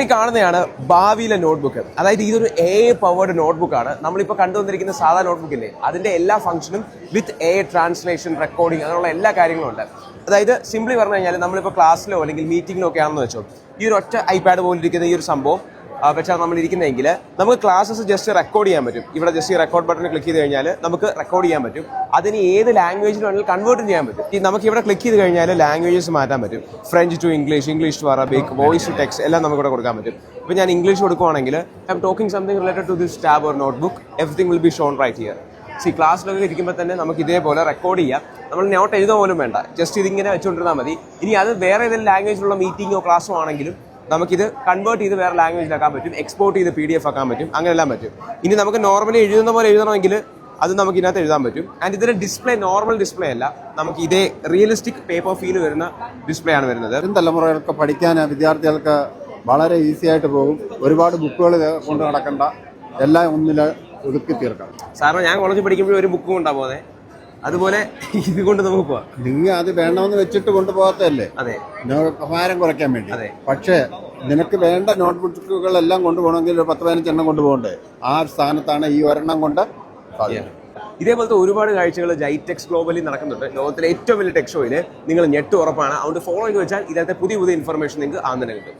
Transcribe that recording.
നിങ്ങൾ ഈ കാണുന്നതാണ് ഭാവിയിലെ നോട്ട്ബുക്ക്. അതായത് ഇതൊരു AI പവേർഡ് നോട്ട്ബുക്കാണ്. നമ്മളിപ്പോൾ കണ്ടുവന്നിരിക്കുന്ന സാധാ നോട്ട്ബുക്കില്ലേ, അതിന്റെ എല്ലാ ഫംഗ്ഷനും വിത്ത് AI ട്രാൻസ്ലേഷൻ, റെക്കോർഡിംഗ്, അങ്ങനെയുള്ള എല്ലാ കാര്യങ്ങളും ഉണ്ട്. അതായത് സിംപ്ലി പറഞ്ഞു കഴിഞ്ഞാൽ നമ്മളിപ്പോൾ ക്ലാസ്സിലോ അല്ലെങ്കിൽ മീറ്റിങ്ങിലോ ഒക്കെ ആണെന്ന് വെച്ചോ, ഈ ഒരു ഒറ്റ ഐപാഡ് പോലിരിക്കുന്ന ഈ ഒരു സംഭവം വെച്ചാൽ നമ്മൾ ഇരിക്കുന്നതെങ്കിൽ നമുക്ക് ക്ലാസ്സസ് ജസ്റ്റ് റെക്കോർഡ് ചെയ്യാൻ പറ്റും. ഇവിടെ ജസ്റ്റ് ഈ റെക്കോർഡ് ബട്ടൺ ക്ലിക്ക് ചെയ്ത് കഴിഞ്ഞാൽ നമുക്ക് റെക്കോർഡ് ചെയ്യാൻ പറ്റും. അതിന് ഏത് ലാംഗ്വേജിൽ വേണമെങ്കിലും കൺവേർട്ട് ചെയ്യാൻ പറ്റും. നമുക്ക് ഇവിടെ ക്ലിക്ക് ചെയ്ത് കഴിഞ്ഞാൽ ലാംഗ്വേജസ് മാറ്റാൻ പറ്റും. French to English, English to Arabic, voice to text എല്ലാം നമുക്ക് ഇവിടെ കൊടുക്കാൻ പറ്റും. ഇപ്പോൾ ഞാൻ ഇംഗ്ലീഷ് കൊടുക്കുവാണെങ്കിൽ I am talking something related to this tab or notebook, everything will be shown right here. ക്ലാസ്സിലൊക്കെ ഇരിക്കുമ്പോൾ തന്നെ നമുക്ക് ഇതേപോലെ റെക്കോർഡ് ചെയ്യാം. നമ്മൾ നോട്ട് എഴുതാൻ പോലും വേണ്ട, ജസ്റ്റ് ഇതിങ്ങനെ വെച്ചുകൊണ്ടിരുന്നാൽ മതി. ഇനി അത് വേറെ ഏതെങ്കിലും ലാംഗ്വേജിലുള്ള മീറ്റിങ്ങോ ക്ലാസ്സോ ആണെങ്കിലും നമുക്കിത് കൺവേർട്ട് ചെയ്ത് വേറെ ലാംഗ്വേജിലാക്കാൻ പറ്റും, എക്സ്പോർട്ട് ചെയ്ത് PDF ആക്കാൻ പറ്റും, അങ്ങനെല്ലാം പറ്റും. ഇനി നമുക്ക് നോർമലി എഴുതുന്ന പോലെ എഴുതണമെങ്കിൽ അത് നമുക്ക് ഇതിനകത്ത് എഴുതാൻ പറ്റും. ആൻഡ് ഇതിന്റെ ഡിസ്പ്ലേ നോർമൽ ഡിസ്പ്ലേ അല്ല, നമുക്ക് ഇതേ റിയലിസ്റ്റിക് പേപ്പർ ഫീൽ വരുന്ന ഡിസ്പ്ലേ ആണ് വരുന്നത്. തലമുറകൾക്ക് പഠിക്കാൻ വിദ്യാർത്ഥികൾക്ക് വളരെ ഈസി ആയിട്ട് പോകും. ഒരുപാട് ബുക്കുകൾ കൊണ്ട് നടക്കണ്ട, എല്ലാം ഒന്നിൽ ഒതുക്കി തീർക്കണം. സാറിന് ഞാൻ കോളേജിൽ പഠിക്കുമ്പോഴും ഒരു ബുക്കും കൊണ്ടാ പോകുന്നത്, അതുപോലെ ഇത് കൊണ്ട് നമുക്ക് പോവാം. നിങ്ങൾ അത് വേണമെന്ന് വെച്ചിട്ട് കൊണ്ടുപോകത്തല്ലേ? അതെ, ഭാരം കുറയ്ക്കാൻ വേണ്ടി. അതെ. പക്ഷേ നിനക്ക് വേണ്ട നോട്ട്ബുക്കുകളെല്ലാം കൊണ്ടുപോകണമെങ്കിൽ ഒരു 10-15 എണ്ണം കൊണ്ടുപോകണ്ടേ? ആ സ്ഥാനത്താണ് ഈ ഒരെണ്ണം കൊണ്ട് സാധിക്കും. ഇതേപോലത്തെ ഒരുപാട് കാഴ്ചകൾ ജൈറ്റെക്സ് ഗ്ലോബലി നടക്കുന്നുണ്ട്. ലോകത്തിലെ ഏറ്റവും വലിയ ടെക് ഷോയിൽ നിങ്ങൾ ഞെട്ട് ഉറപ്പാണ്. അതുകൊണ്ട് ഫോളോ ചെയ്ത് വെച്ചാൽ ഇതിനകത്തെ പുതിയ ഇൻഫർമേഷൻ നിങ്ങൾക്ക് ആദ്യം തന്നെ കിട്ടും.